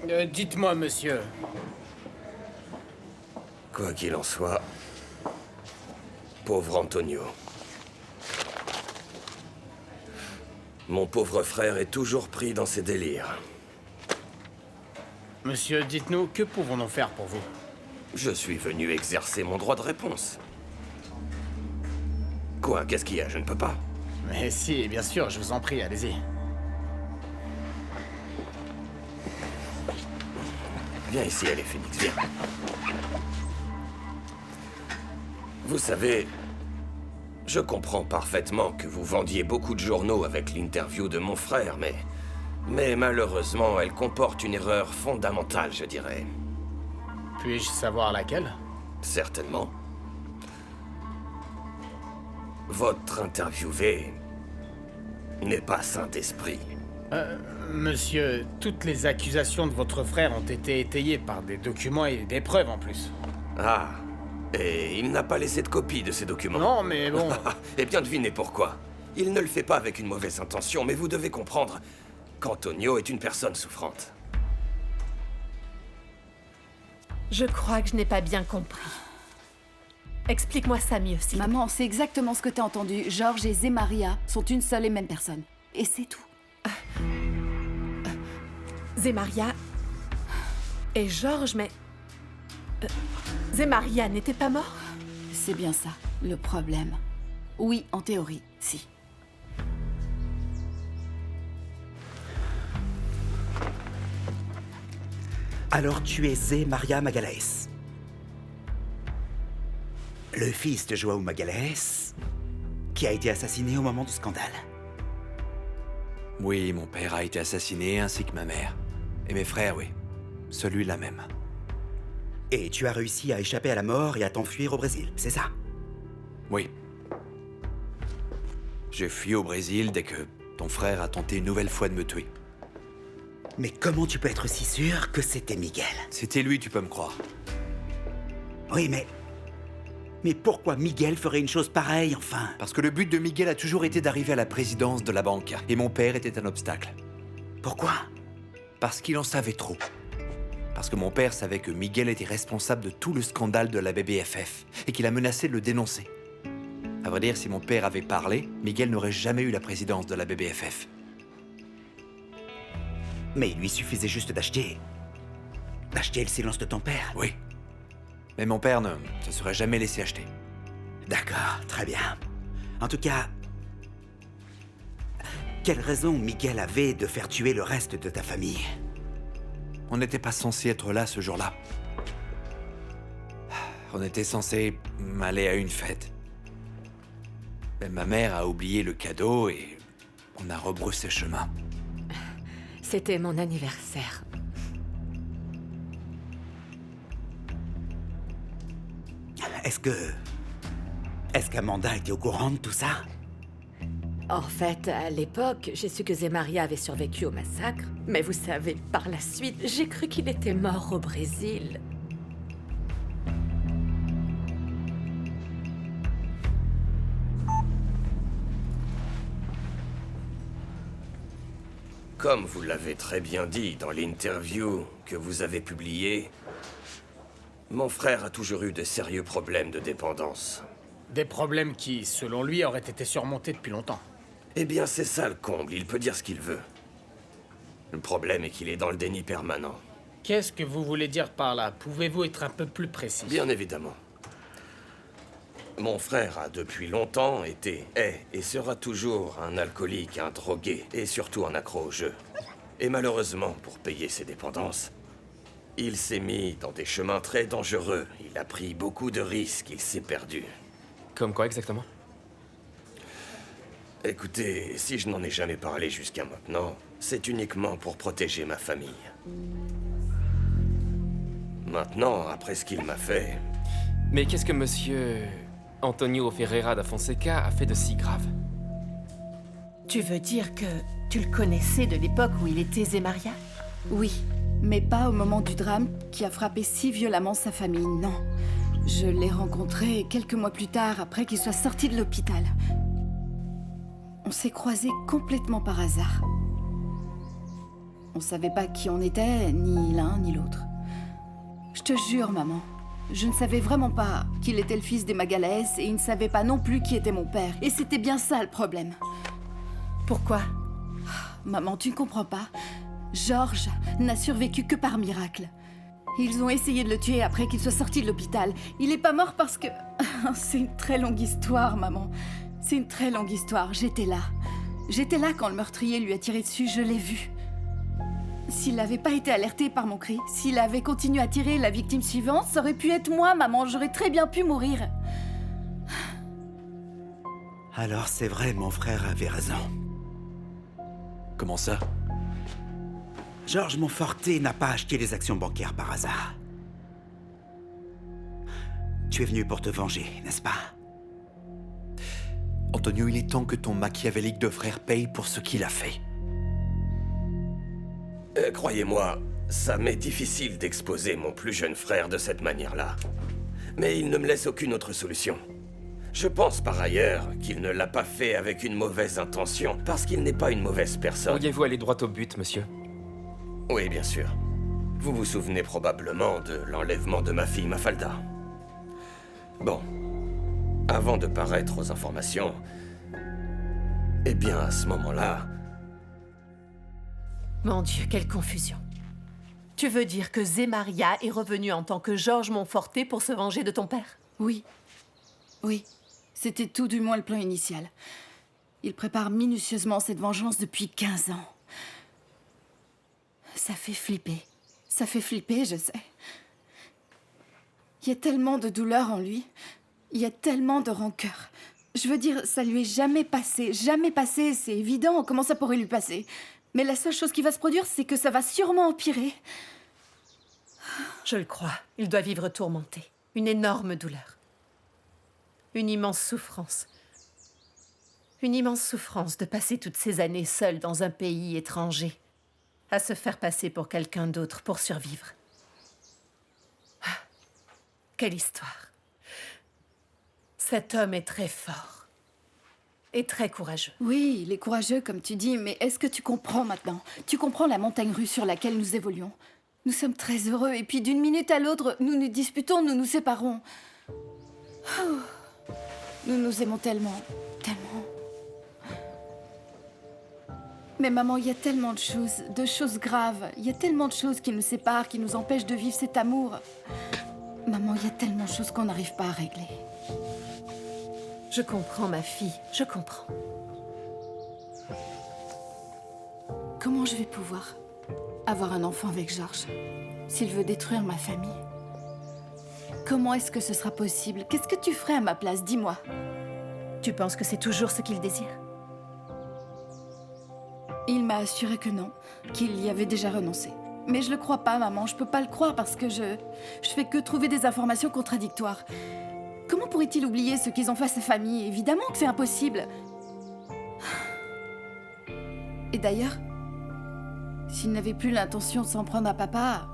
Dites-moi, monsieur. Quoi qu'il en soit, pauvre Antonio. Mon pauvre frère est toujours pris dans ses délires. Monsieur, dites-nous, que pouvons-nous faire pour vous? Je suis venu exercer mon droit de réponse. Quoi? Qu'est-ce qu'il y a? Je ne peux pas. Mais si, bien sûr, je vous en prie, allez-y. Viens ici, allez, Phoenix, viens. Vous savez, je comprends parfaitement que vous vendiez beaucoup de journaux avec l'interview de mon frère, mais malheureusement, elle comporte une erreur fondamentale, je dirais. Puis-je savoir laquelle? Certainement. Votre interviewé n'est pas sain d'esprit. Monsieur, toutes les accusations de votre frère ont été étayées par des documents et des preuves en plus. Ah, et il n'a pas laissé de copie de ces documents. Non, mais bon... Eh bien, devinez pourquoi. Il ne le fait pas avec une mauvaise intention, mais vous devez comprendre qu'Antonio est une personne souffrante. Je crois que je n'ai pas bien compris. Explique-moi ça mieux, s'il te plaît. Maman, c'est exactement ce que t'as entendu. Georges et Zemaria sont une seule et même personne. Et c'est tout. Zemaria et Georges, mais... Zemaria n'était pas mort? C'est bien ça, le problème. Oui, en théorie, si. Alors tu es Zemaria Magalhães. Le fils de João Magalhães, qui a été assassiné au moment du scandale. Oui, mon père a été assassiné, ainsi que ma mère. Et mes frères, oui. Celui-là même. Et tu as réussi à échapper à la mort et à t'enfuir au Brésil, c'est ça? Oui. J'ai fui au Brésil dès que ton frère a tenté une nouvelle fois de me tuer. Mais comment tu peux être si sûr que c'était Miguel? C'était lui, tu peux me croire. Oui, mais pourquoi Miguel ferait une chose pareille, enfin? Parce que le but de Miguel a toujours été d'arriver à la présidence de la banque. Et mon père était un obstacle. Pourquoi? Parce qu'il en savait trop. Parce que mon père savait que Miguel était responsable de tout le scandale de la BBFF et qu'il a menacé de le dénoncer. À vrai dire, si mon père avait parlé, Miguel n'aurait jamais eu la présidence de la BBFF. Mais il lui suffisait juste d'acheter le silence de ton père. Oui. Mais mon père ne se serait jamais laissé acheter. D'accord, très bien. En tout cas, quelle raison Miguel avait de faire tuer le reste de ta famille? On n'était pas censé être là ce jour-là. On était censé aller à une fête. Mais ma mère a oublié le cadeau et on a rebroussé chemin. C'était mon anniversaire. Est-ce qu'Amanda était au courant de tout ça? En fait, à l'époque, j'ai su que Zemaria avait survécu au massacre. Mais vous savez, par la suite, j'ai cru qu'il était mort au Brésil. Comme vous l'avez très bien dit dans l'interview que vous avez publiée, mon frère a toujours eu de sérieux problèmes de dépendance. Des problèmes qui, selon lui, auraient été surmontés depuis longtemps. Eh bien, c'est ça le comble, il peut dire ce qu'il veut. Le problème est qu'il est dans le déni permanent. Qu'est-ce que vous voulez dire par là? Pouvez-vous être un peu plus précis? Bien évidemment. Mon frère a depuis longtemps été, est et sera toujours un alcoolique, un drogué et surtout un accro au jeu. Et malheureusement, pour payer ses dépendances, il s'est mis dans des chemins très dangereux. Il a pris beaucoup de risques, il s'est perdu. Comme quoi exactement? Écoutez, si je n'en ai jamais parlé jusqu'à maintenant, c'est uniquement pour protéger ma famille. Maintenant, après ce qu'il m'a fait... Mais qu'est-ce que monsieur Antonio Ferreira da Fonseca a fait de si grave? Tu veux dire que tu le connaissais de l'époque où il était Zemaria? Oui, mais pas au moment du drame qui a frappé si violemment sa famille, non. Je l'ai rencontré quelques mois plus tard, après qu'il soit sorti de l'hôpital. On s'est croisés complètement par hasard. On savait pas qui on était, ni l'un ni l'autre. Je te jure, maman, je ne savais vraiment pas qu'il était le fils des Magalhães et il ne savait pas non plus qui était mon père. Et c'était bien ça le problème. Pourquoi? Maman, tu ne comprends pas. Georges n'a survécu que par miracle. Ils ont essayé de le tuer après qu'il soit sorti de l'hôpital. Il est pas mort parce que... C'est une très longue histoire, maman. C'est une très longue histoire. J'étais là. J'étais là quand le meurtrier lui a tiré dessus, je l'ai vu. S'il n'avait pas été alerté par mon cri, s'il avait continué à tirer la victime suivante, ça aurait pu être moi, maman. J'aurais très bien pu mourir. Alors c'est vrai, mon frère avait raison. Comment ça? Georges Monforte n'a pas acheté les actions bancaires par hasard. Tu es venu pour te venger, n'est-ce pas? Antonio, il est temps que ton machiavélique de frère paye pour ce qu'il a fait. Croyez-moi, ça m'est difficile d'exposer mon plus jeune frère de cette manière-là. Mais il ne me laisse aucune autre solution. Je pense par ailleurs qu'il ne l'a pas fait avec une mauvaise intention, parce qu'il n'est pas une mauvaise personne. Pourriez-vous aller droit au but, monsieur? Oui, bien sûr. Vous vous souvenez probablement de l'enlèvement de ma fille Mafalda. Bon. Avant de paraître aux informations... Eh bien, à ce moment-là... Mon Dieu, quelle confusion. Tu veux dire que Zemaria est revenu en tant que Georges Monforte pour se venger de ton père? Oui. Oui. C'était tout du moins le plan initial. Il prépare minutieusement cette vengeance depuis 15 ans. Ça fait flipper. Ça fait flipper, je sais. Il y a tellement de douleur en lui. Il y a tellement de rancœur. Je veux dire, ça lui est jamais passé, c'est évident. Comment ça pourrait lui passer? Mais la seule chose qui va se produire, c'est que ça va sûrement empirer. Je le crois. Il doit vivre tourmenté. Une énorme douleur. Une immense souffrance. Une immense souffrance de passer toutes ces années seul dans un pays étranger, à se faire passer pour quelqu'un d'autre pour survivre. Ah, quelle histoire. Cet homme est très fort. Et très courageux. Oui, il est courageux, comme tu dis, mais est-ce que tu comprends maintenant? Tu comprends la montagne russe sur laquelle nous évoluons? Nous sommes très heureux, et puis d'une minute à l'autre, nous nous disputons, nous nous séparons. Oh. Nous nous aimons tellement, tellement. Mais maman, il y a tellement de choses graves. Il y a tellement de choses qui nous séparent, qui nous empêchent de vivre cet amour. Maman, il y a tellement de choses qu'on n'arrive pas à régler. Je comprends, ma fille, je comprends. Comment je vais pouvoir avoir un enfant avec Georges s'il veut détruire ma famille? Comment est-ce que ce sera possible? Qu'est-ce que tu ferais à ma place? Dis-moi. Tu penses que c'est toujours ce qu'il désire? Il m'a assuré que non, qu'il y avait déjà renoncé. Mais je le crois pas, maman, je peux pas le croire parce que je fais que trouver des informations contradictoires. Comment pourrait-il oublier ce qu'ils ont fait à sa famille? Évidemment que c'est impossible. Et d'ailleurs, s'il n'avait plus l'intention de s'en prendre à papa,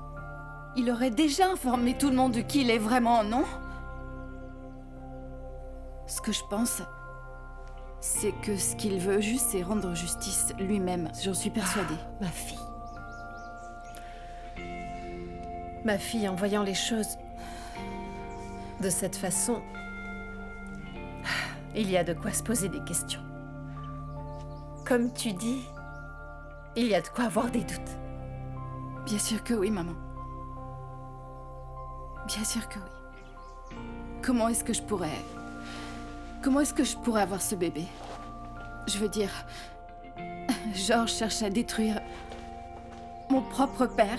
il aurait déjà informé tout le monde de qui il est vraiment, non? Ce que je pense, c'est que ce qu'il veut juste, c'est rendre justice lui-même. J'en suis persuadée. Ma fille. Ma fille, en voyant les choses de cette façon, il y a de quoi se poser des questions. Comme tu dis, il y a de quoi avoir des doutes. Bien sûr que oui, maman. Bien sûr que oui. Comment est-ce que je pourrais avoir ce bébé? Je veux dire, Georges cherche à détruire mon propre père.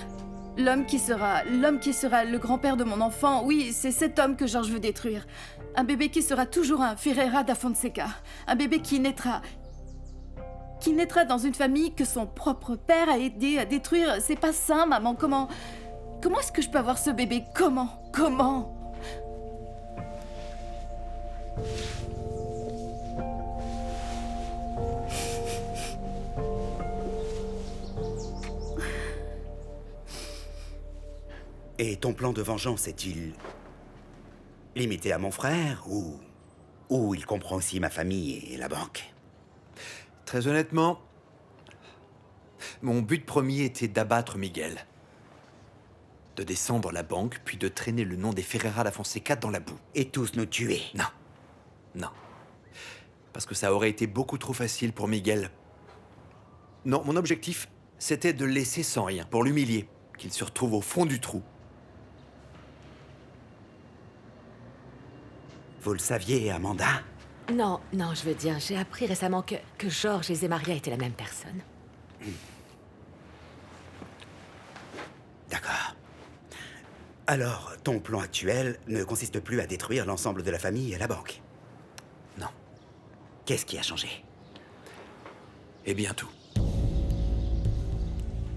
L'homme qui sera le grand-père de mon enfant. Oui, c'est cet homme que Georges veut détruire. Un bébé qui sera toujours un Ferreira da Fonseca. Un bébé qui naîtra dans une famille que son propre père a aidé à détruire. C'est pas ça, maman. Comment est-ce que je peux avoir ce bébé? Comment? Et ton plan de vengeance est-il limité à mon frère ou il comprend aussi ma famille et la banque? Très honnêtement, Mon but premier était d'abattre Miguel. De descendre la banque, puis de traîner le nom des Ferreira da Fonseca dans la boue. Et tous nous tuer. Non. Non. Parce que ça aurait été beaucoup trop facile pour Miguel. Non, mon objectif, c'était de le laisser sans rien, pour l'humilier, qu'il se retrouve au fond du trou. Vous le saviez, Amanda? Non, non, je veux dire, j'ai appris récemment que Georges et Zemaria étaient la même personne. D'accord. Alors, ton plan actuel ne consiste plus à détruire l'ensemble de la famille et la banque? Non. Qu'est-ce qui a changé? Eh bien tout.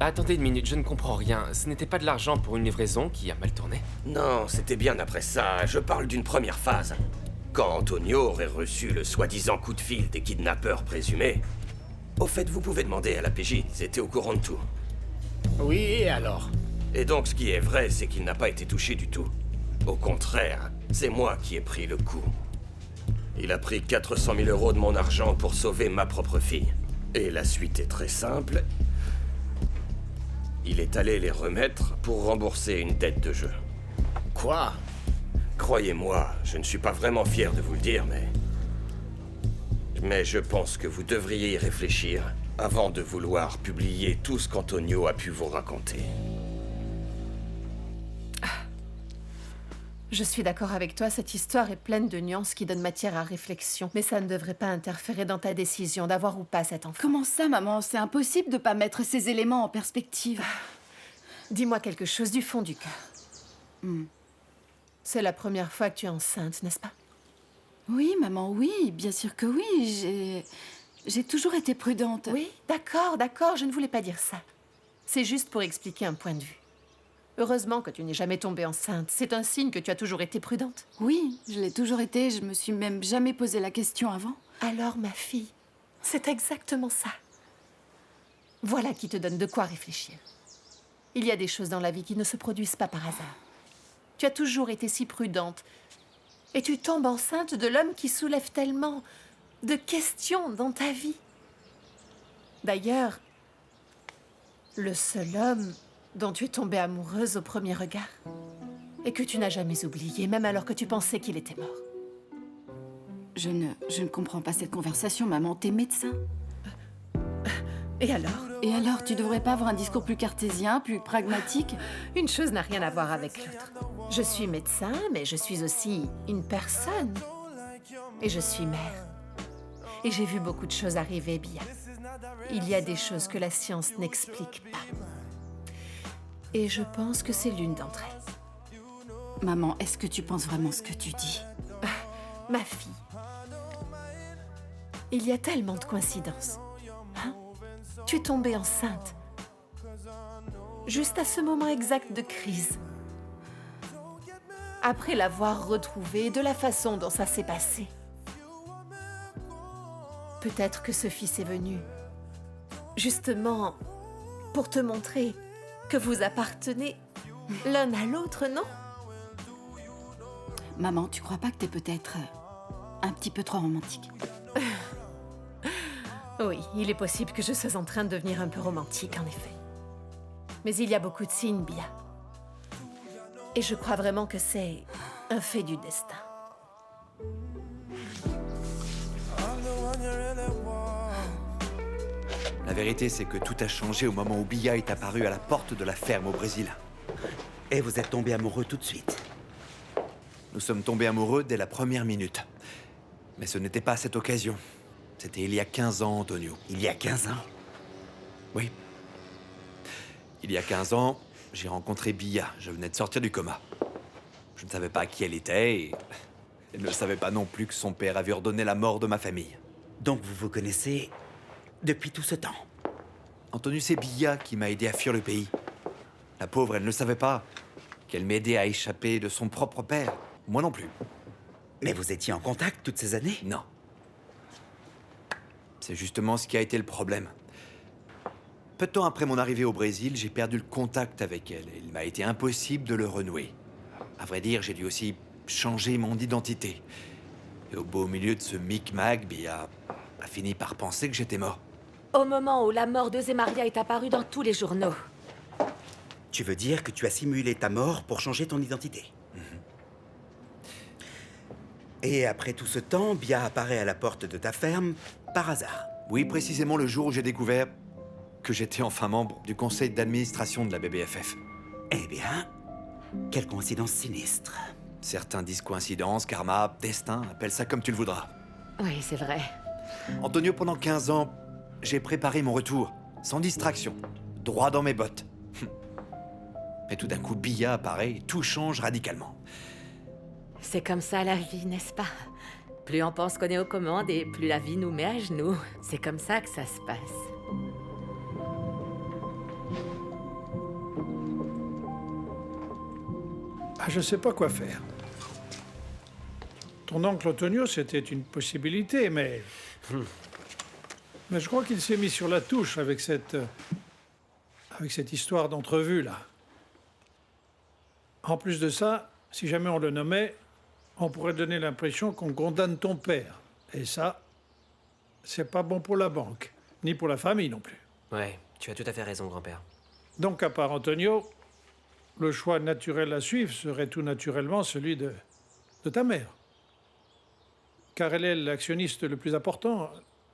Attendez une minute, je ne comprends rien. Ce n'était pas de l'argent pour une livraison qui a mal tourné? Non, c'était bien après ça. Je parle d'une première phase. Quand Antonio aurait reçu le soi-disant coup de fil des kidnappeurs présumés. Au fait, vous pouvez demander à la PJ, ils étaient au courant de tout. Oui, et alors? Et donc, ce qui est vrai, c'est qu'il n'a pas été touché du tout. Au contraire, c'est moi qui ai pris le coup. Il a pris 400 000 € de mon argent pour sauver ma propre fille. Et la suite est très simple. Il est allé les remettre pour rembourser une dette de jeu. Quoi? Croyez-moi, je ne suis pas vraiment fier de vous le dire, mais je pense que vous devriez y réfléchir avant de vouloir publier tout ce qu'Antonio a pu vous raconter. Je suis d'accord avec toi, cette histoire est pleine de nuances qui donnent matière à réflexion. Mais ça ne devrait pas interférer dans ta décision d'avoir ou pas cet enfant. Comment ça, maman? C'est impossible de pas mettre ces éléments en perspective. Dis-moi quelque chose du fond du cœur. C'est la première fois que tu es enceinte, n'est-ce pas? Oui, maman, oui, bien sûr que oui. J'ai toujours été prudente. Oui, d'accord, je ne voulais pas dire ça. C'est juste pour expliquer un point de vue. Heureusement que tu n'es jamais tombée enceinte. C'est un signe que tu as toujours été prudente. Oui, je l'ai toujours été. Je me suis même jamais posé la question avant. Alors, ma fille, c'est exactement ça. Voilà qui te donne de quoi réfléchir. Il y a des choses dans la vie qui ne se produisent pas par hasard. Tu as toujours été si prudente. Et tu tombes enceinte de l'homme qui soulève tellement de questions dans ta vie. D'ailleurs, le seul homme dont tu es tombée amoureuse au premier regard et que tu n'as jamais oublié, même alors que tu pensais qu'il était mort. Je ne comprends pas cette conversation, maman. T'es médecin. Et alors? Et alors, tu devrais pas avoir un discours plus cartésien, plus pragmatique? Une chose n'a rien à voir avec l'autre. Je suis médecin, mais je suis aussi une personne. Et je suis mère. Et j'ai vu beaucoup de choses arriver, Bia. Il y a des choses que la science n'explique pas. Et je pense que c'est l'une d'entre elles. Maman, est-ce que tu penses vraiment ce que tu dis? Ma fille, il y a tellement de coïncidences. Hein? Tu es tombée enceinte. Juste à ce moment exact de crise. Après l'avoir retrouvée, de la façon dont ça s'est passé. Peut-être que ce fils est venu justement pour te montrer que vous appartenez l'un à l'autre, non? Maman, tu crois pas que t'es peut-être un petit peu trop romantique? Oui, il est possible que je sois en train de devenir un peu romantique, en effet. Mais il y a beaucoup de signes, Bia. Et je crois vraiment que c'est un fait du destin. La vérité, c'est que tout a changé au moment où Bia est apparue à la porte de la ferme au Brésil. Et vous êtes tombés amoureux tout de suite? Nous sommes tombés amoureux dès la première minute. Mais ce n'était pas à cette occasion. C'était il y a 15 ans, Antonio. Il y a 15 ans? Oui. Il y a 15 ans, j'ai rencontré Bia. Je venais de sortir du coma. Je ne savais pas qui elle était et elle ne savait pas non plus que son père avait ordonné la mort de ma famille. Donc vous vous connaissez depuis tout ce temps? Antonio, c'est Bia qui m'a aidé à fuir le pays. La pauvre, elle ne savait pas qu'elle m'aidait à échapper de son propre père. Moi non plus. Mais vous étiez en contact toutes ces années? Non. C'est justement ce qui a été le problème. Peu de temps après mon arrivée au Brésil, j'ai perdu le contact avec elle. Il m'a été impossible de le renouer. À vrai dire, j'ai dû aussi changer mon identité. Et au beau milieu de ce micmac, Bia a fini par penser que j'étais mort. au moment où la mort de Zemaria est apparue dans tous les journaux. Tu veux dire que tu as simulé ta mort pour changer ton identité? Et après tout ce temps, Bia apparaît à la porte de ta ferme, par hasard. Oui, précisément le jour où j'ai découvert que j'étais enfin membre du conseil d'administration de la BBFF. Eh bien, quelle coïncidence sinistre. Certains disent coïncidence, karma, destin, appelle ça comme tu le voudras. Oui, c'est vrai. Antonio, pendant 15 ans, j'ai préparé mon retour, sans distraction, droit dans mes bottes. Mais tout d'un coup, Bia apparaît et tout change radicalement. C'est comme ça la vie, n'est-ce pas? Plus on pense qu'on est aux commandes et plus la vie nous met à genoux. C'est comme ça que ça se passe. Ah, je sais pas quoi faire. Ton oncle Antonio, c'était une possibilité, mais... Mais je crois qu'il s'est mis sur la touche avec cette histoire d'entrevue, là. En plus de ça, si jamais on le nommait, on pourrait donner l'impression qu'on condamne ton père. Et ça, c'est pas bon pour la banque, ni pour la famille non plus. Ouais, tu as tout à fait raison, grand-père. Donc, à part Antonio, le choix naturel à suivre serait tout naturellement celui de ta mère. Car elle est l'actionniste le plus important,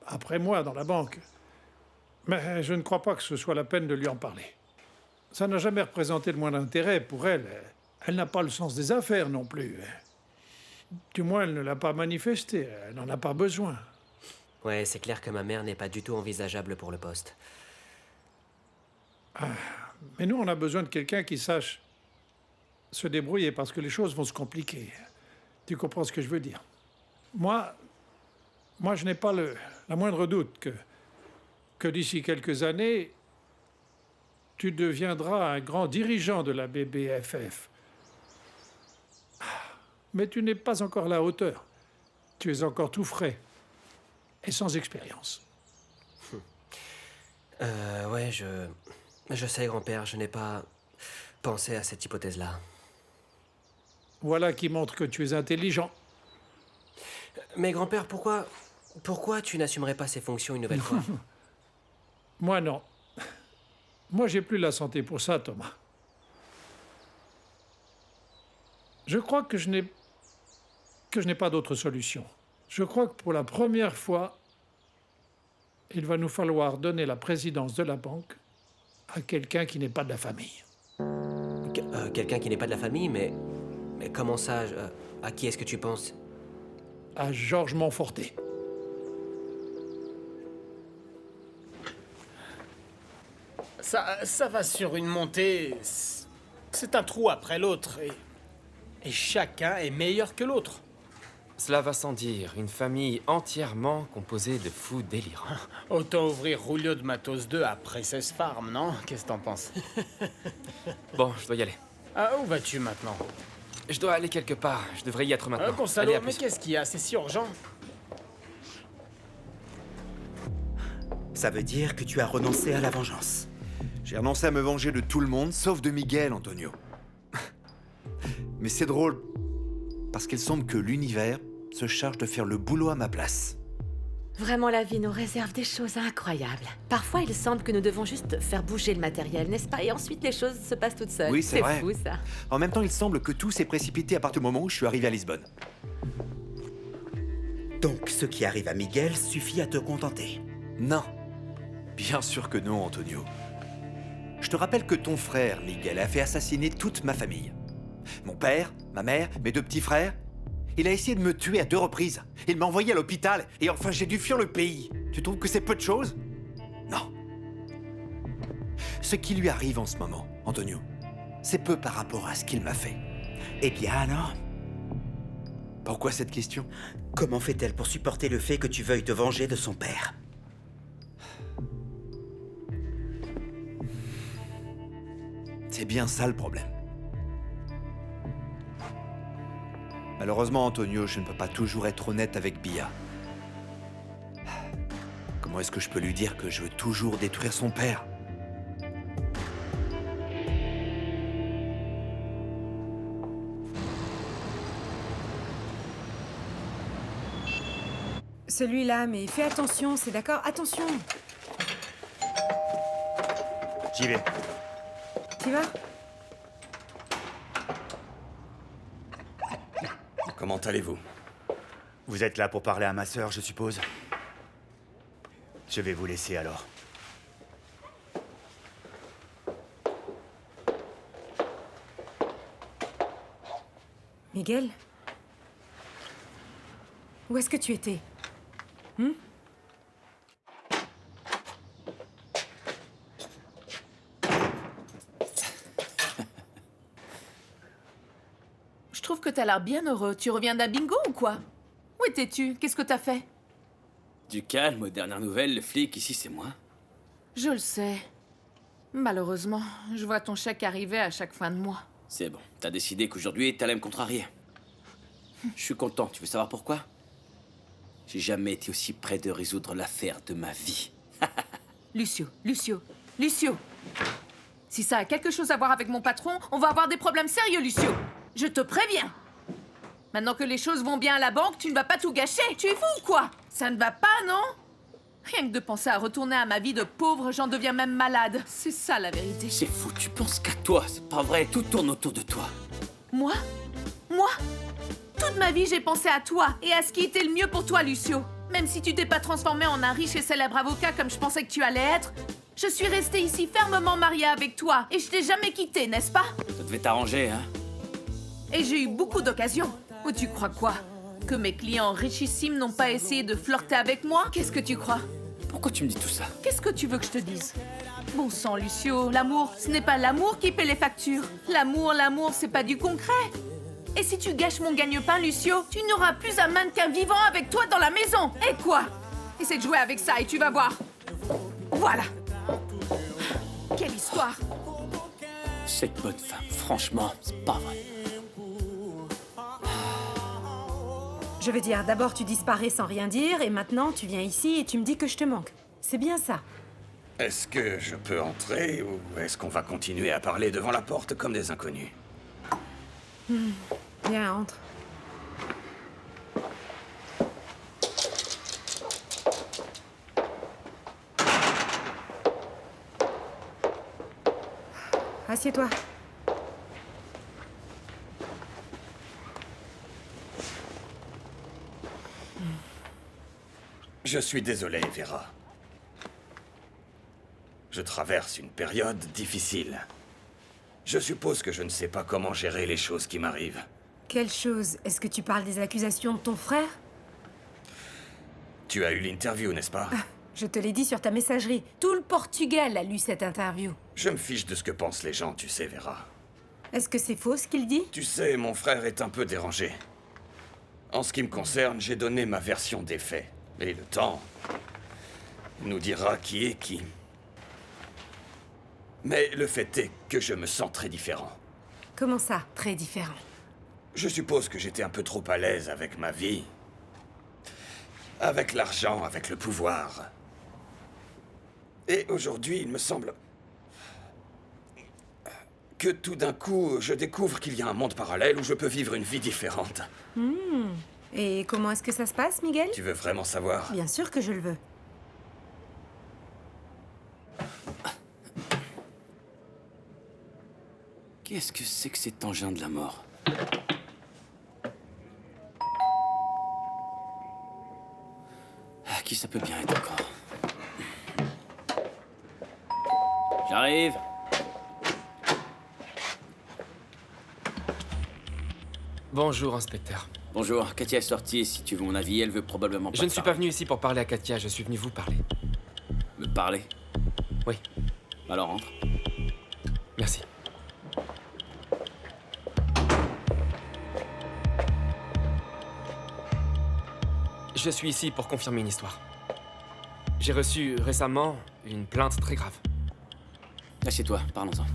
après moi, dans la banque. Mais je ne crois pas que ce soit la peine de lui en parler. Ça n'a jamais représenté le moindre intérêt pour elle. Elle n'a pas le sens des affaires non plus. Du moins, elle ne l'a pas manifesté. Elle n'en a pas besoin. Ouais, c'est clair que ma mère n'est pas du tout envisageable pour le poste. Mais nous, on a besoin de quelqu'un qui sache se débrouiller parce que les choses vont se compliquer. Tu comprends ce que je veux dire? Moi, je n'ai pas la moindre doute que d'ici quelques années, tu deviendras un grand dirigeant de la BBFF. Mais tu n'es pas encore à la hauteur. Tu es encore tout frais et sans expérience. Ouais, je sais, grand-père, je n'ai pas pensé à cette hypothèse-là. Voilà qui montre que tu es intelligent. Mais grand-père, pourquoi tu n'assumerais pas ces fonctions une nouvelle fois? Moi, non. Moi, j'ai plus la santé pour ça, Thomas. Je crois que je n'ai pas d'autre solution. Je crois que pour la première fois, il va nous falloir donner la présidence de la banque à quelqu'un qui n'est pas de la famille. Quelqu'un qui n'est pas de la famille, mais comment ça? À qui est-ce que tu penses? À Georges Montforté. Ça va sur une montée. C'est un trou après l'autre. Et chacun est meilleur que l'autre. Cela va sans dire, une famille entièrement composée de fous délirants. Autant ouvrir Julio de Matos 2 après 16 Farm, non? Qu'est-ce que t'en penses? Bon, je dois y aller. Ah, où vas-tu maintenant? Je dois aller quelque part, je devrais y être maintenant. Gonzalo, Allez, à mais plus. qu'est-ce qu'il y a? C'est si urgent. Ça veut dire que tu as renoncé à la vengeance. J'ai renoncé à me venger de tout le monde, sauf de Miguel, Antonio. Mais c'est drôle, parce qu'il semble que l'univers se charge de faire le boulot à ma place. Vraiment, la vie nous réserve des choses incroyables. Parfois, il semble que nous devons juste faire bouger le matériel, n'est-ce pas? Et ensuite, les choses se passent toutes seules. Oui, c'est vrai. C'est fou, ça. En même temps, il semble que tout s'est précipité à partir du moment où je suis arrivé à Lisbonne. Donc, ce qui arrive à Miguel suffit à te contenter. Non. Bien sûr que non, Antonio. Je te rappelle que ton frère, Miguel, a fait assassiner toute ma famille. Mon père, ma mère, mes 2 petits frères. Il a essayé de me tuer à 2 reprises. Il m'a envoyé à l'hôpital et enfin j'ai dû fuir le pays. Tu trouves que c'est peu de choses? Non. Ce qui lui arrive en ce moment, Antonio, c'est peu par rapport à ce qu'il m'a fait. Eh bien alors, Pourquoi cette question? comment fait-elle pour supporter le fait que tu veuilles te venger de son père? C'est bien ça le problème. Malheureusement, Antonio, je ne peux pas toujours être honnête avec Bia. Comment est-ce que je peux lui dire que je veux toujours détruire son père? Celui-là, mais fais attention, c'est d'accord? Attention! J'y vais. Tu vas? Comment allez-vous? Vous êtes là pour parler à ma sœur, je suppose. Je vais vous laisser alors. Miguel? Où est-ce que tu étais? Je trouve que t'as l'air bien heureux. Tu reviens d'un bingo ou quoi? Où étais-tu? Qu'est-ce que t'as fait? Du calme, aux dernières nouvelles, le flic, ici, c'est moi. Je le sais. Malheureusement, je vois ton chèque arriver à chaque fin de mois. C'est bon, t'as décidé qu'aujourd'hui, t'allais me contrarier. Je suis content, tu veux savoir pourquoi? J'ai jamais été aussi près de résoudre l'affaire de ma vie. Lucio. Si ça a quelque chose à voir avec mon patron, on va avoir des problèmes sérieux, Lucio. Je te préviens. Maintenant que les choses vont bien à la banque, tu ne vas pas tout gâcher. Tu es fou ou quoi? Ça ne va pas, non? Rien que de penser à retourner à ma vie de pauvre, j'en deviens même malade. C'est ça la vérité. C'est fou, tu penses qu'à toi, c'est pas vrai, tout tourne autour de toi. Moi? Toute ma vie, j'ai pensé à toi et à ce qui était le mieux pour toi, Lucio. Même si tu t'es pas transformé en un riche et célèbre avocat comme je pensais que tu allais être, je suis restée ici fermement mariée avec toi et je t'ai jamais quitté, n'est-ce pas? Ça devait t'arranger, hein? Et j'ai eu beaucoup d'occasions. Ou tu crois quoi? Que mes clients richissimes n'ont pas essayé de flirter avec moi? Qu'est-ce que tu crois? Pourquoi tu me dis tout ça? Qu'est-ce que tu veux que je te dise? Bon sang, Lucio, l'amour, ce n'est pas l'amour qui paie les factures. L'amour, c'est pas du concret. Et si tu gâches mon gagne-pain, Lucio, tu n'auras plus un mannequin vivant avec toi dans la maison. Et quoi? Essaie de jouer avec ça et tu vas voir. Voilà. Quelle histoire. Cette bonne femme, franchement, c'est pas vrai. Je veux dire, d'abord tu disparais sans rien dire, et maintenant tu viens ici et tu me dis que je te manque. C'est bien ça. Est-ce que je peux entrer ou est-ce qu'on va continuer à parler devant la porte comme des inconnus? Viens, entre. Assieds-toi. Je suis désolé, Vera. Je traverse une période difficile. Je suppose que je ne sais pas comment gérer les choses qui m'arrivent. Quelle chose? Est-ce que tu parles des accusations de ton frère? Tu as eu l'interview, n'est-ce pas? Je te l'ai dit sur ta messagerie. Tout le Portugal a lu cette interview. Je me fiche de ce que pensent les gens, tu sais, Vera. Est-ce que c'est faux ce qu'il dit? Tu sais, mon frère est un peu dérangé. En ce qui me concerne, j'ai donné ma version des faits. Et le temps nous dira qui est qui. Mais le fait est que je me sens très différent. Comment ça, très différent? Je suppose que j'étais un peu trop à l'aise avec ma vie. Avec l'argent, avec le pouvoir. Et aujourd'hui, il me semble que tout d'un coup, je découvre qu'il y a un monde parallèle où je peux vivre une vie différente. Et comment est-ce que ça se passe, Miguel? Tu veux vraiment savoir? Bien sûr que je le veux. Qu'est-ce que c'est que cet engin de la mort? Qui ça peut bien être encore? J'arrive. Bonjour, inspecteur. Bonjour, Katia est sortie. Si tu veux mon avis, elle veut probablement pas. Je ne suis pas venu ici pour parler à Katia, je suis venu vous parler. Me parler? Oui. Alors entre. Merci. Je suis ici pour confirmer une histoire. J'ai reçu récemment une plainte très grave. Assieds-toi, parlons-en.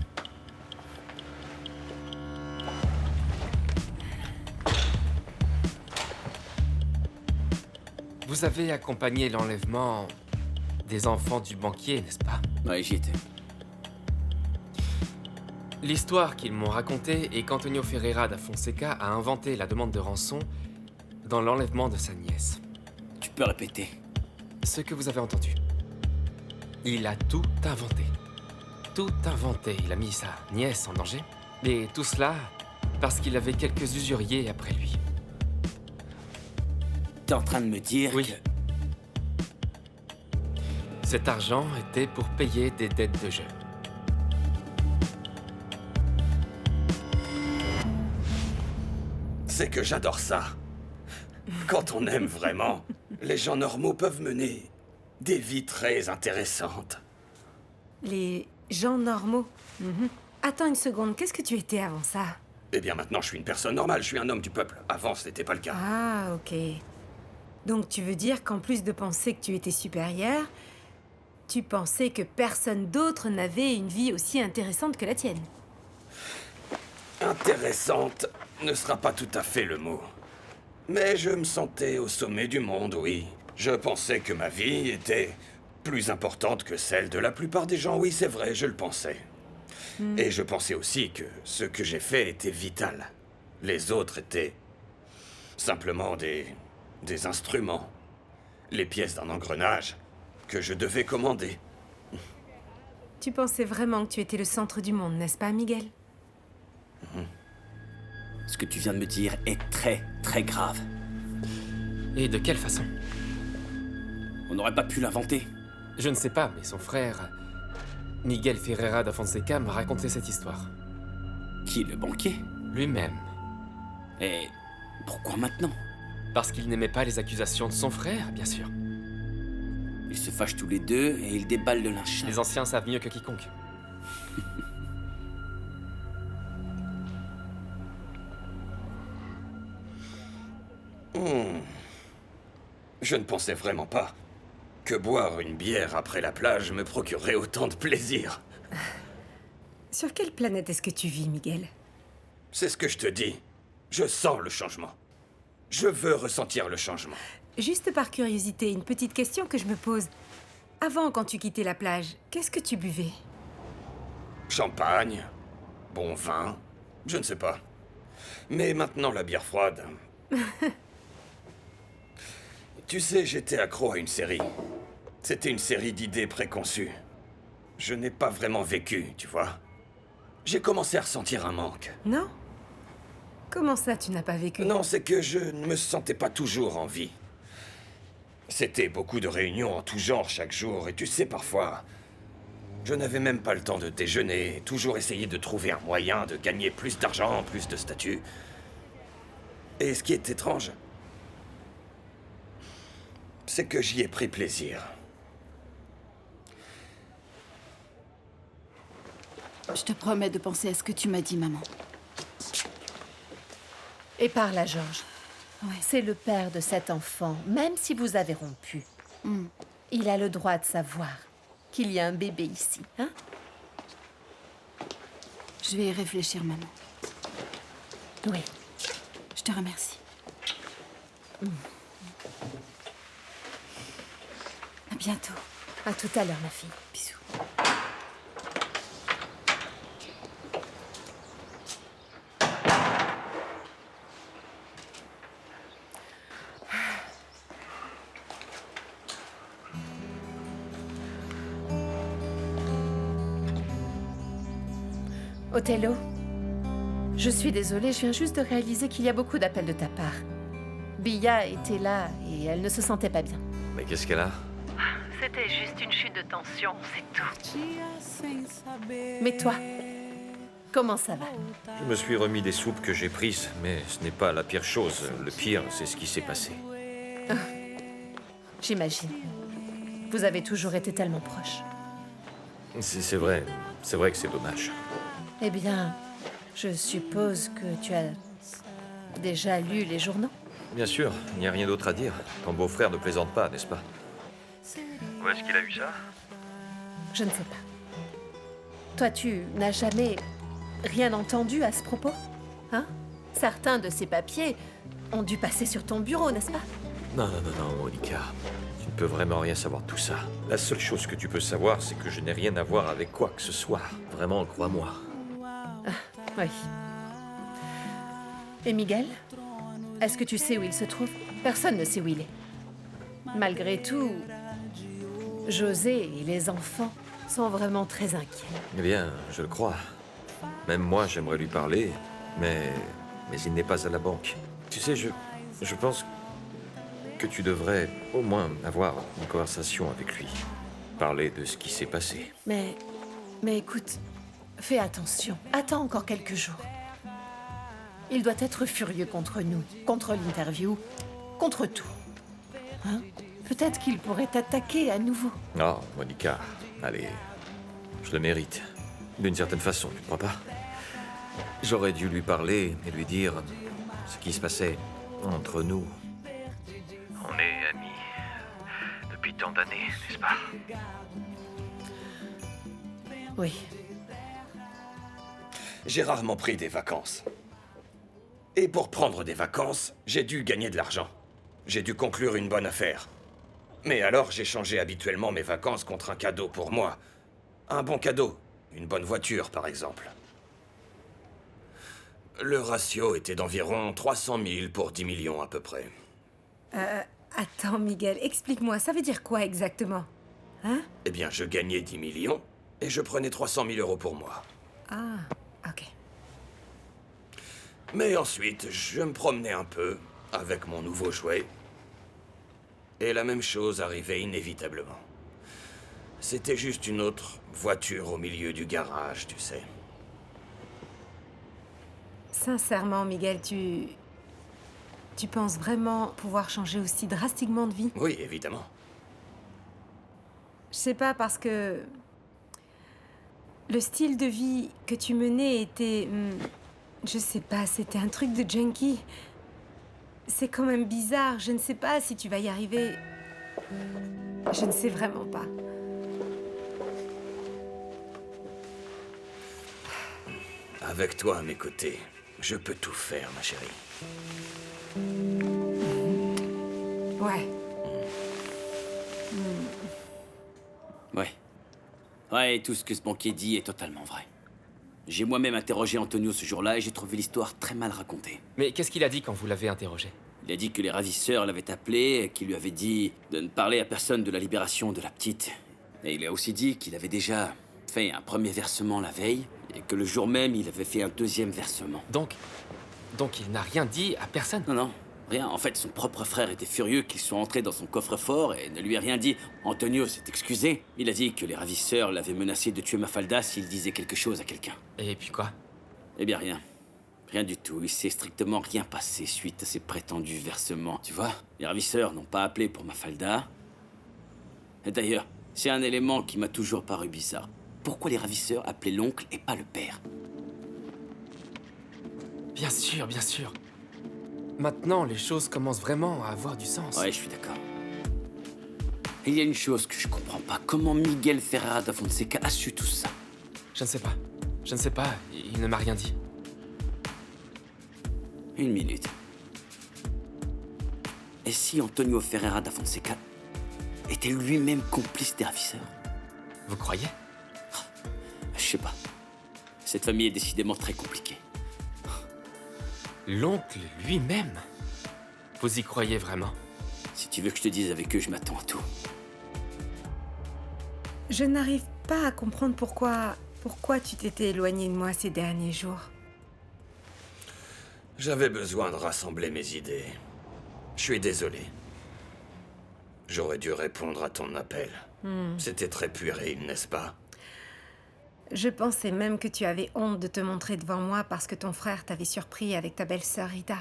Vous avez accompagné l'enlèvement des enfants du banquier, n'est-ce pas? Ouais, j'y étais. L'histoire qu'ils m'ont racontée est qu'Antonio Ferreira da Fonseca a inventé la demande de rançon dans l'enlèvement de sa nièce. Tu peux répéter? Ce que vous avez entendu. Il a tout inventé. tout inventé. Il a mis sa nièce en danger. Et tout cela parce qu'il avait quelques usuriers après lui. T'es en train de me dire Oui. Cet argent était pour payer des dettes de jeu. C'est que j'adore ça. Quand on aime vraiment, les gens normaux peuvent mener des vies très intéressantes. Les gens normaux. Attends une seconde, qu'est-ce que tu étais avant ça? Eh bien maintenant, je suis une personne normale, je suis un homme du peuple. Avant, ce n'était pas le cas. Ah, ok. Donc tu veux dire qu'en plus de penser que tu étais supérieur, tu pensais que personne d'autre n'avait une vie aussi intéressante que la tienne? Intéressante ne sera pas tout à fait le mot. Mais je me sentais au sommet du monde, oui. Je pensais que ma vie était plus importante que celle de la plupart des gens. Oui, c'est vrai, je le pensais. Et je pensais aussi que ce que j'ai fait était vital. Les autres étaient simplement des instruments. Les pièces d'un engrenage que je devais commander. Tu pensais vraiment que tu étais le centre du monde, n'est-ce pas, Miguel? Ce que tu viens de me dire est très, très grave. Et de quelle façon? On n'aurait pas pu l'inventer. Je ne sais pas, mais son frère, Miguel Ferreira da Fonseca, m'a raconté cette histoire. Qui, le banquier? Lui-même. Et pourquoi maintenant? Parce qu'il n'aimait pas les accusations de son frère, bien sûr. Ils se fâchent tous les deux et ils déballent le linge. Les anciens savent mieux que quiconque. Je ne pensais vraiment pas que boire une bière après la plage me procurerait autant de plaisir. Sur quelle planète est-ce que tu vis, Miguel? C'est ce que je te dis. Je sens le changement. Je veux ressentir le changement. Juste par curiosité, une petite question que je me pose. Avant, quand tu quittais la plage, qu'est-ce que tu buvais? Champagne, bon vin, je ne sais pas. Mais maintenant, la bière froide... Tu sais, j'étais accro à une série. C'était une série d'idées préconçues. Je n'ai pas vraiment vécu, tu vois. J'ai commencé à ressentir un manque. Non? Comment ça, tu n'as pas vécu? Non, c'est que je ne me sentais pas toujours en vie. C'était beaucoup de réunions en tout genre chaque jour, et tu sais, parfois... Je n'avais même pas le temps de déjeuner, toujours essayer de trouver un moyen de gagner plus d'argent, plus de statut. Et ce qui est étrange, c'est que j'y ai pris plaisir. Je te promets de penser à ce que tu m'as dit, maman. Et par là, Georges. Ouais. C'est le père de cet enfant, même si vous avez rompu. Il a le droit de savoir qu'il y a un bébé ici, hein? Je vais y réfléchir, maman. Oui. Je te remercie. À bientôt. À tout à l'heure, ma fille. Bisous. Othello, je suis désolée, je viens juste de réaliser qu'il y a beaucoup d'appels de ta part. Bia était là et elle ne se sentait pas bien. Mais qu'est-ce qu'elle a? C'était juste une chute de tension, c'est tout. Mais toi, comment ça va? Je me suis remis des soupes que j'ai prises, mais ce n'est pas la pire chose. Le pire, c'est ce qui s'est passé. J'imagine. Vous avez toujours été tellement proches. C'est vrai que c'est dommage. Eh bien, je suppose que tu as déjà lu les journaux? Bien sûr, il n'y a rien d'autre à dire. Ton beau-frère ne plaisante pas, n'est-ce pas? Où est-ce qu'il a eu ça? Je ne sais pas. Toi, tu n'as jamais rien entendu à ce propos? Hein? Certains de ces papiers ont dû passer sur ton bureau, n'est-ce pas? Non, Monica. Tu ne peux vraiment rien savoir de tout ça. La seule chose que tu peux savoir, c'est que je n'ai rien à voir avec quoi que ce soit. Vraiment, crois-moi. Oui. Et Miguel? Est-ce que tu sais où il se trouve? Personne ne sait où il est. Malgré tout, José et les enfants sont vraiment très inquiets. Eh bien, je le crois. Même moi, j'aimerais lui parler, mais il n'est pas à la banque. Tu sais, je pense que tu devrais au moins avoir une conversation avec lui. Parler de ce qui s'est passé. Mais écoute, fais attention. Attends encore quelques jours. Il doit être furieux contre nous, contre l'interview, contre tout. Hein? Peut-être qu'il pourrait t'attaquer à nouveau. Oh, Monica, allez, je le mérite. D'une certaine façon, tu ne crois pas? J'aurais dû lui parler et lui dire ce qui se passait entre nous. On est amis depuis tant d'années, n'est-ce pas? Oui. J'ai rarement pris des vacances. Et pour prendre des vacances, j'ai dû gagner de l'argent. J'ai dû conclure une bonne affaire. Mais alors, j'ai changé habituellement mes vacances contre un cadeau pour moi. Un bon cadeau. Une bonne voiture, par exemple. Le ratio était d'environ 300 000 pour 10 millions, à peu près. Attends, Miguel, explique-moi, ça veut dire quoi exactement? Hein? Eh bien, je gagnais 10 millions et je prenais 300 000 euros pour moi. Ah, ok. Mais ensuite, je me promenais un peu avec mon nouveau jouet. Et la même chose arrivait inévitablement. C'était juste une autre voiture au milieu du garage, tu sais. Sincèrement, Miguel, tu penses vraiment pouvoir changer aussi drastiquement de vie? Oui, évidemment. Je sais pas, parce que le style de vie que tu menais était... je sais pas, c'était un truc de junkie. C'est quand même bizarre, je ne sais pas si tu vas y arriver. Je ne sais vraiment pas. Avec toi à mes côtés, je peux tout faire, ma chérie. Ouais. Ouais, tout ce que ce banquier dit est totalement vrai. J'ai moi-même interrogé Antonio ce jour-là et j'ai trouvé l'histoire très mal racontée. Mais qu'est-ce qu'il a dit quand vous l'avez interrogé? Il a dit que les ravisseurs l'avaient appelé, qu'il lui avait dit de ne parler à personne de la libération de la petite. Et il a aussi dit qu'il avait déjà fait un premier versement la veille et que le jour même, il avait fait un deuxième versement. Donc il n'a rien dit à personne? Non, rien. En fait, son propre frère était furieux qu'ils soient entrés dans son coffre-fort et ne lui a rien dit. Antonio s'est excusé. Il a dit que les ravisseurs l'avaient menacé de tuer Mafalda s'il disait quelque chose à quelqu'un. Et puis quoi? Eh bien, rien. Rien du tout. Il s'est strictement rien passé suite à ces prétendus versements. Tu vois, les ravisseurs n'ont pas appelé pour Mafalda. Et d'ailleurs, c'est un élément qui m'a toujours paru bizarre. Pourquoi les ravisseurs appelaient l'oncle et pas le père? Bien sûr, bien sûr. Maintenant, les choses commencent vraiment à avoir du sens. Ouais, je suis d'accord. Il y a une chose que je comprends pas. Comment Miguel Ferreira da Fonseca a su tout ça? Je ne sais pas. Je ne sais pas. Il ne m'a rien dit. Une minute. Et si Antonio Ferreira da Fonseca était lui-même complice des ravisseurs? Vous croyez? Je sais pas. Cette famille est décidément très compliquée. L'oncle lui-même? Vous y croyez vraiment? Si tu veux que je te dise avec eux, je m'attends à tout. Je n'arrive pas à comprendre pourquoi tu t'étais éloigné de moi ces derniers jours. J'avais besoin de rassembler mes idées. Je suis désolé. J'aurais dû répondre à ton appel. C'était très puéril, n'est-ce pas? Je pensais même que tu avais honte de te montrer devant moi parce que ton frère t'avait surpris avec ta belle-sœur Rita.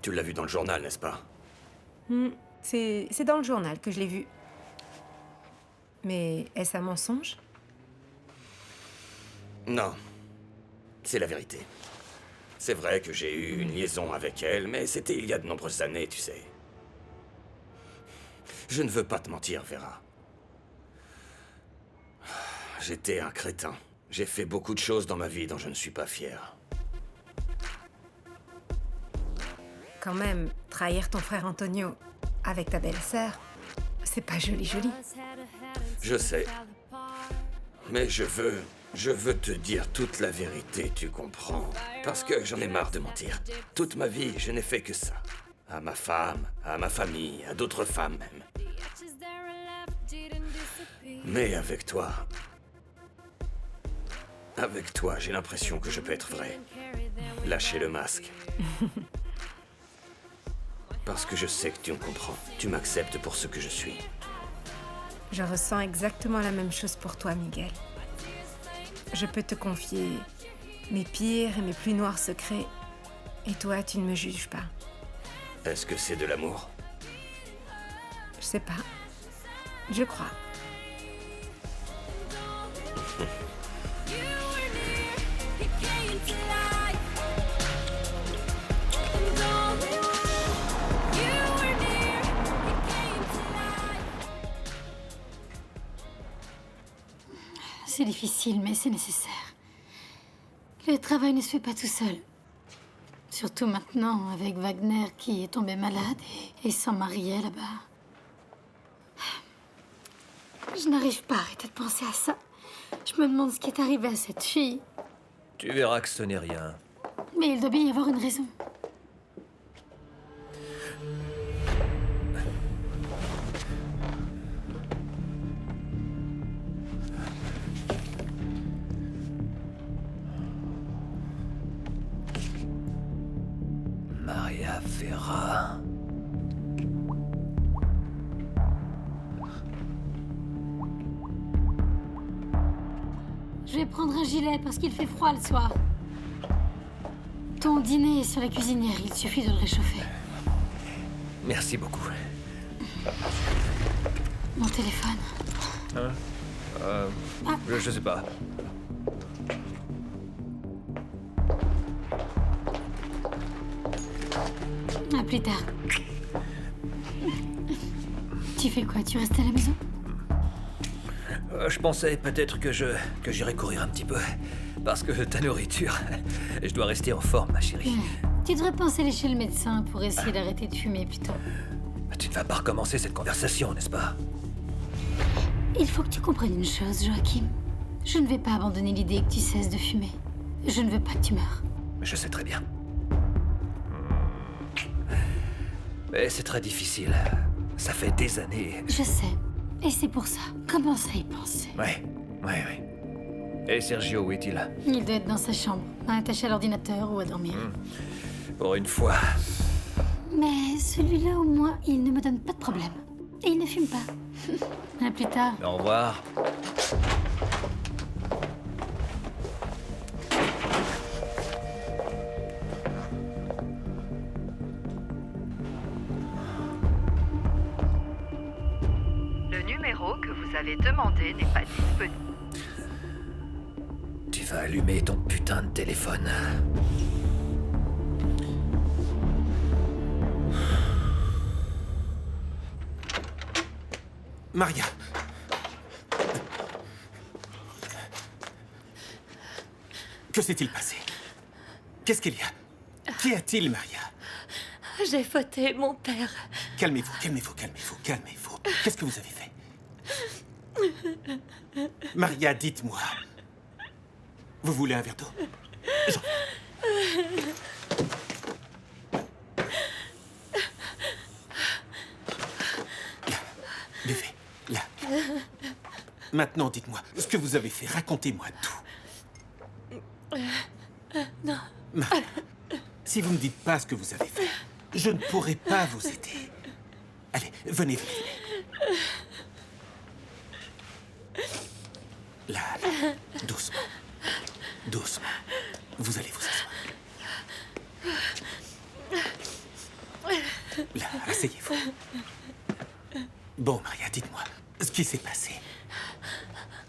Tu l'as vu dans le journal, n'est-ce pas? C'est dans le journal que je l'ai vu. Mais est-ce un mensonge? Non. C'est la vérité. C'est vrai que j'ai eu une liaison avec elle, mais c'était il y a de nombreuses années, tu sais. Je ne veux pas te mentir, Vera. J'étais un crétin. J'ai fait beaucoup de choses dans ma vie dont je ne suis pas fier. Quand même, trahir ton frère Antonio avec ta belle-sœur, c'est pas joli. Je sais. Mais je veux te dire toute la vérité, tu comprends? Parce que j'en ai marre de mentir. Toute ma vie, je n'ai fait que ça. à ma femme, à ma famille, à d'autres femmes même. Mais avec toi, j'ai l'impression que je peux être vrai. Lâcher le masque. Parce que je sais que tu me comprends. Tu m'acceptes pour ce que je suis. Je ressens exactement la même chose pour toi, Miguel. Je peux te confier mes pires et mes plus noirs secrets. Et toi, tu ne me juges pas. Est-ce que c'est de l'amour? Je sais pas. Je crois. C'est difficile, mais c'est nécessaire. Le travail ne se fait pas tout seul. Surtout maintenant, avec Wagner qui est tombé malade et sans Maria là-bas. Je n'arrive pas à arrêter de penser à ça. Je me demande ce qui est arrivé à cette fille. Tu verras que ce n'est rien. Mais il doit bien y avoir une raison. Maria Ferra. Je vais prendre un gilet parce qu'il fait froid le soir. Ton dîner est sur la cuisinière, il suffit de le réchauffer. Merci beaucoup. Mon téléphone. Hein? Je sais pas. À plus tard. Tu fais quoi? Tu restes à la maison? Je pensais peut-être que j'irais courir un petit peu. Parce que ta nourriture, je dois rester en forme, ma chérie. Tu devrais penser aller chez le médecin pour essayer d'arrêter de fumer plutôt. Tu ne vas pas recommencer cette conversation, n'est-ce pas? Il faut que tu comprennes une chose, Joachim. Je ne vais pas abandonner l'idée que tu cesses de fumer. Je ne veux pas que tu meurs. Je sais très bien. Mais c'est très difficile. Ça fait des années. Je sais. Et c'est pour ça. Commence à y penser. Ouais. Et Sergio, où est-il? Il doit être dans sa chambre, attaché à l'ordinateur ou à dormir. Pour une fois. Mais celui-là, au moins, il ne me donne pas de problème. Et il ne fume pas. À plus tard. Au revoir. Le numéro que vous avez demandé n'est pas disponible. Tu vas allumer ton putain de téléphone. Maria. Que s'est-il passé? Qu'est-ce qu'il y a? Qu'y a-t-il, Maria? J'ai fauté, mon père. Calmez-vous. Qu'est-ce que vous avez fait? Maria, dites-moi. Vous voulez un verre d'eau? J'en veux. Là, buvez. Là. Maintenant, dites-moi ce que vous avez fait. Racontez-moi tout. Non. Maria, si vous ne me dites pas ce que vous avez fait, je ne pourrai pas vous aider. Allez, venez. Là, doucement. Vous allez vous asseoir. Là, asseyez-vous. Bon, Maria, dites-moi, ce qui s'est passé.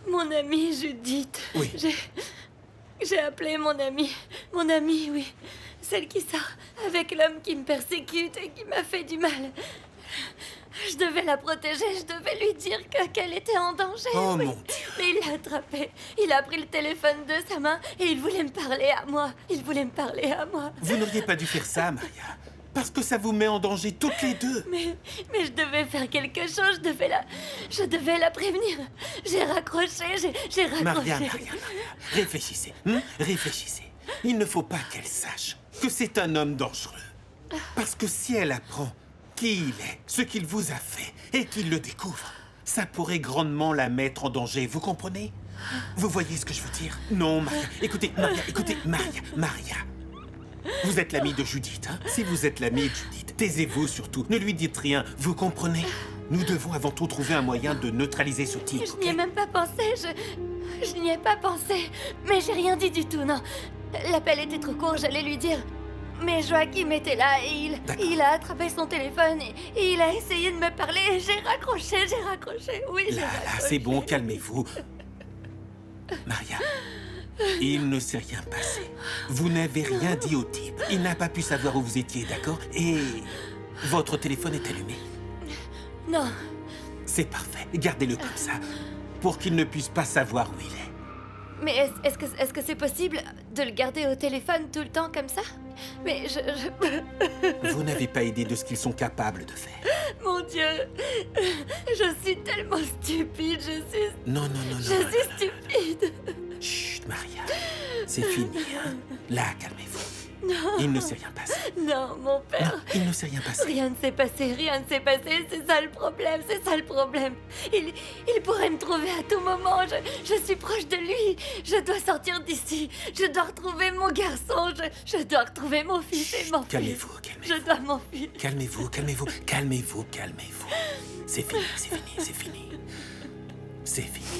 Mon amie Judith. Oui. J'ai appelé mon amie, oui. Celle qui sort avec l'homme qui me persécute et qui m'a fait du mal. Je devais la protéger, je devais lui dire qu'elle était en danger. Oh oui. mon Dieu. Mais il l'a attrapée. Il a pris le téléphone de sa main et il voulait me parler à moi. Vous n'auriez pas dû faire ça, Maria. Parce que ça vous met en danger toutes les deux. Mais je devais faire quelque chose, je devais la prévenir. J'ai raccroché. Maria, réfléchissez. Réfléchissez. Il ne faut pas qu'elle sache que c'est un homme dangereux. Parce que si elle apprend qui il est, ce qu'il vous a fait, et qu'il le découvre, ça pourrait grandement la mettre en danger, vous comprenez? Vous voyez ce que je veux dire? Non, Maria, écoutez, Maria. Vous êtes l'amie de Judith, hein? Si vous êtes l'amie de Judith, taisez-vous surtout, ne lui dites rien, vous comprenez? Nous devons avant tout trouver un moyen de neutraliser ce type. Je n'y ai même pas pensé, je n'y ai pas pensé. Mais j'ai rien dit du tout, non. L'appel était trop court, j'allais lui dire. Mais Joachim était là et il a attrapé son téléphone et il a essayé de me parler. J'ai raccroché, oui, j'ai raccroché. Là, c'est bon, calmez-vous. Maria, il ne s'est rien passé. Vous n'avez rien dit au type. Il n'a pas pu savoir où vous étiez, d'accord? Et votre téléphone est allumé. Non. C'est parfait. Gardez-le comme ça, pour qu'il ne puisse pas savoir où il est. Mais est-ce que c'est possible de le garder au téléphone tout le temps comme ça? Mais Vous n'avez pas idée de ce qu'ils sont capables de faire. Mon Dieu, je suis tellement stupide, Non. Je suis stupide. Chut, Maria, c'est fini, hein? Là, calmez-vous. Non. Il ne s'est rien passé. Non, mon père. Non, il ne s'est rien passé. Rien ne s'est passé, c'est ça le problème, Il pourrait me trouver à tout moment, je suis proche de lui, je dois sortir d'ici, je dois retrouver mon garçon, je dois retrouver mon fils et mon Calmez-vous. Je dois m'enfuir. Calmez-vous. C'est fini.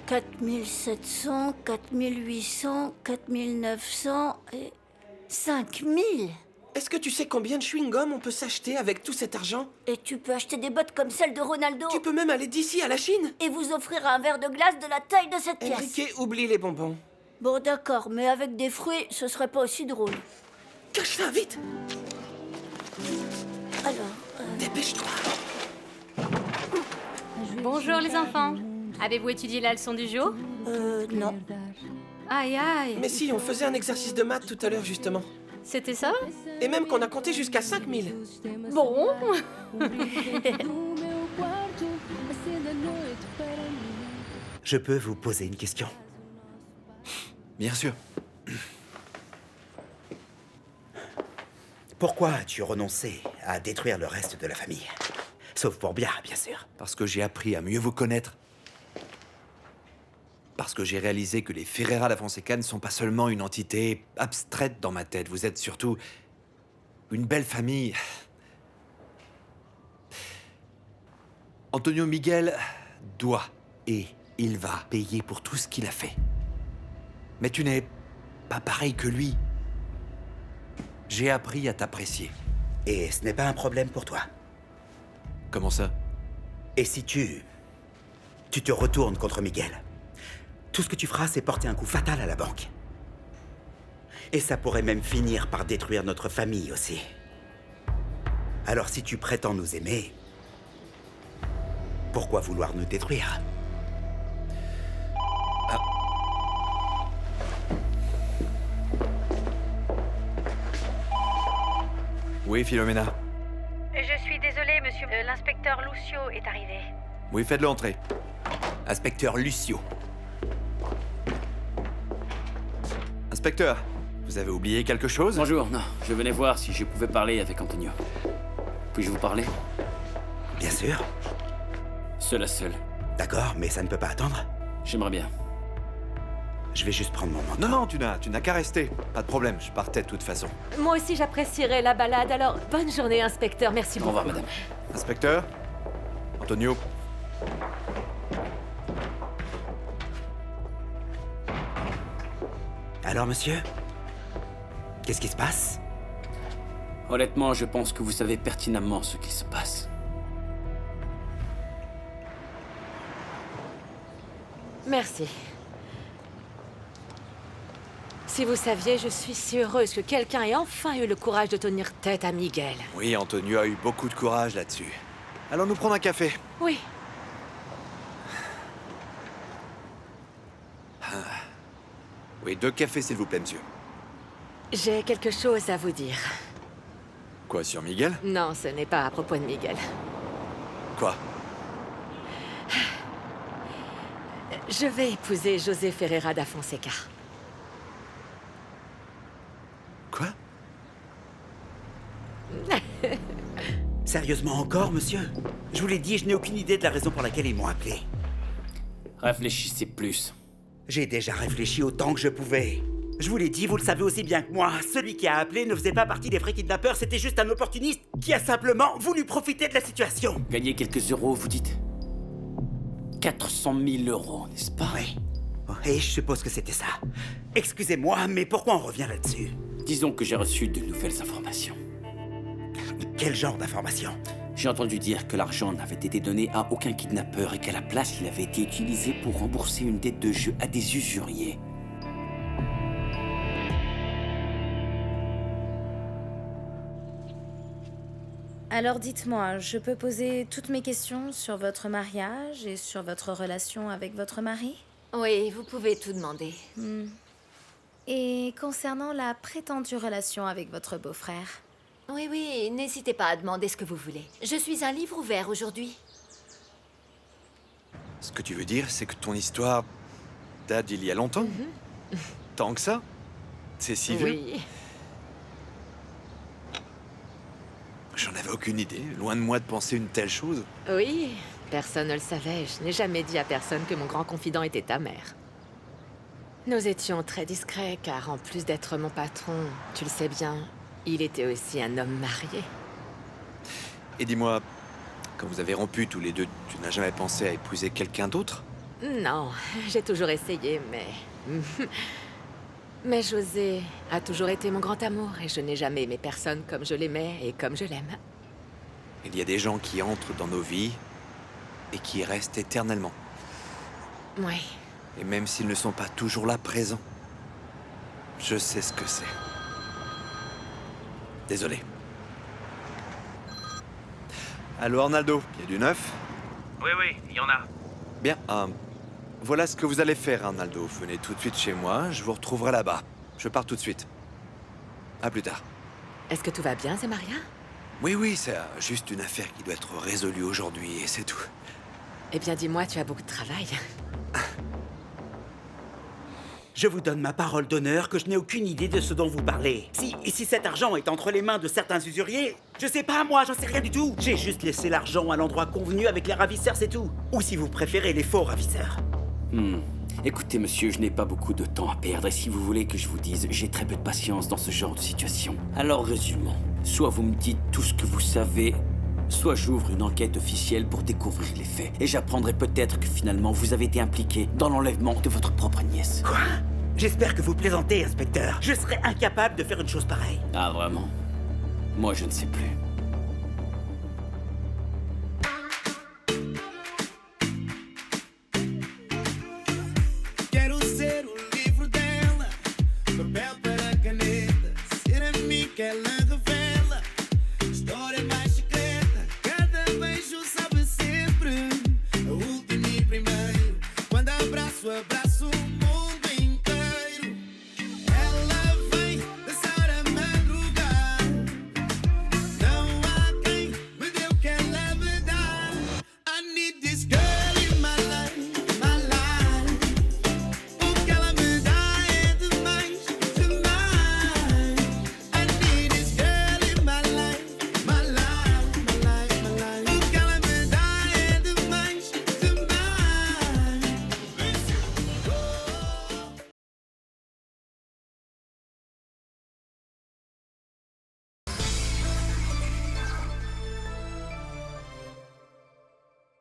4700, 4800, 4900 et 5000. Est-ce que tu sais combien de chewing-gum on peut s'acheter avec tout cet argent? Et tu peux acheter des bottes comme celles de Ronaldo. Tu peux même aller d'ici à la Chine. Et vous offrir un verre de glace de la taille de cette pièce. Enrique, oublie les bonbons. Bon, d'accord, mais avec des fruits, ce serait pas aussi drôle. Cache ça, vite. Alors... Dépêche-toi. Bonjour les enfants. Avez-vous étudié la leçon du jour? Non. Aïe. Mais si, on faisait un exercice de maths tout à l'heure, justement. C'était ça? Et même qu'on a compté jusqu'à 5000. Bon. Je peux vous poser une question? Bien sûr. Pourquoi as-tu renoncé à détruire le reste de la famille? Sauf pour bien sûr. Parce que j'ai appris à mieux vous connaître. Parce que j'ai réalisé que les Ferreira da Fonseca ne sont pas seulement une entité abstraite dans ma tête. Vous êtes surtout une belle famille. Antonio Miguel doit et il va payer pour tout ce qu'il a fait. Mais tu n'es pas pareil que lui. J'ai appris à t'apprécier. Et ce n'est pas un problème pour toi? Comment ça? Et si tu te retournes contre Miguel, tout ce que tu feras, c'est porter un coup fatal à la banque. Et ça pourrait même finir par détruire notre famille aussi. Alors si tu prétends nous aimer, pourquoi vouloir nous détruire? Oui, Philomena. Je suis désolée, monsieur. L'inspecteur Lucio est arrivé. Oui, faites-le entrer. Inspecteur Lucio. Inspecteur, vous avez oublié quelque chose? Bonjour, non. Je venais voir si je pouvais parler avec Antonio. Puis-je vous parler? Bien sûr. Seul à seul. D'accord, mais ça ne peut pas attendre. J'aimerais bien. Je vais juste prendre mon manteau. Non, tu n'as qu'à rester. Pas de problème, je partais de toute façon. Moi aussi, j'apprécierais la balade. Alors, bonne journée, inspecteur. Merci beaucoup. Au revoir, madame. Inspecteur? Antonio? Alors, monsieur? Qu'est-ce qui se passe? Honnêtement, je pense que vous savez pertinemment ce qui se passe. Merci. Si vous saviez, je suis si heureuse que quelqu'un ait enfin eu le courage de tenir tête à Miguel. Oui, Antonio a eu beaucoup de courage là-dessus. Allons nous prendre un café. Oui. Oui, 2 cafés, s'il vous plaît, monsieur. J'ai quelque chose à vous dire. Quoi, sur Miguel? Non, ce n'est pas à propos de Miguel. Quoi? Je vais épouser José Ferreira da Fonseca. Sérieusement encore, monsieur? Je vous l'ai dit, je n'ai aucune idée de la raison pour laquelle ils m'ont appelé. Réfléchissez plus. J'ai déjà réfléchi autant que je pouvais. Je vous l'ai dit, vous le savez aussi bien que moi. Celui qui a appelé ne faisait pas partie des vrais kidnappeurs, c'était juste un opportuniste qui a simplement voulu profiter de la situation. Gagner quelques euros, vous dites? 400 000 euros, n'est-ce pas? Oui. Et je suppose que c'était ça. Excusez-moi, mais pourquoi on revient là-dessus? Disons que j'ai reçu de nouvelles informations. Quel genre d'informations? J'ai entendu dire que l'argent n'avait été donné à aucun kidnappeur et qu'à la place, il avait été utilisé pour rembourser une dette de jeu à des usuriers. Alors dites-moi, je peux poser toutes mes questions sur votre mariage et sur votre relation avec votre mari? Oui, vous pouvez tout demander. Et concernant la prétendue relation avec votre beau-frère? Oui, n'hésitez pas à demander ce que vous voulez. Je suis un livre ouvert aujourd'hui. Ce que tu veux dire, c'est que ton histoire date d'il y a longtemps? Tant que ça? C'est si vieux? Oui. J'en avais aucune idée. Loin de moi de penser une telle chose. Oui, personne ne le savait. Je n'ai jamais dit à personne que mon grand confident était ta mère. Nous étions très discrets, car en plus d'être mon patron, tu le sais bien, il était aussi un homme marié. Et dis-moi, quand vous avez rompu tous les deux, tu n'as jamais pensé à épouser quelqu'un d'autre? Non, j'ai toujours essayé, mais... Mais José a toujours été mon grand amour, et je n'ai jamais aimé personne comme je l'aimais et comme je l'aime. Il y a des gens qui entrent dans nos vies et qui y restent éternellement. Oui. Et même s'ils ne sont pas toujours là, présents, je sais ce que c'est. Désolé. Allô, Arnaldo, il y a du neuf? Oui, il y en a. Bien, voilà ce que vous allez faire, Arnaldo. Venez tout de suite chez moi, je vous retrouverai là-bas. Je pars tout de suite. À plus tard. Est-ce que tout va bien, Zemaria? Oui, c'est juste une affaire qui doit être résolue aujourd'hui, et c'est tout. Eh bien, dis-moi, tu as beaucoup de travail. Je vous donne ma parole d'honneur que je n'ai aucune idée de ce dont vous parlez. Si cet argent est entre les mains de certains usuriers, je sais pas moi, j'en sais rien du tout. J'ai juste laissé l'argent à l'endroit convenu avec les ravisseurs, c'est tout. Ou si vous préférez, les faux ravisseurs. Écoutez, monsieur, je n'ai pas beaucoup de temps à perdre et si vous voulez que je vous dise, j'ai très peu de patience dans ce genre de situation. Alors résumons. Soit vous me dites tout ce que vous savez, soit j'ouvre une enquête officielle pour découvrir les faits. Et j'apprendrai peut-être que finalement vous avez été impliqué dans l'enlèvement de votre propre nièce. Quoi? J'espère que vous plaisantez, inspecteur. Je serais incapable de faire une chose pareille. Ah, vraiment? Moi, je ne sais plus.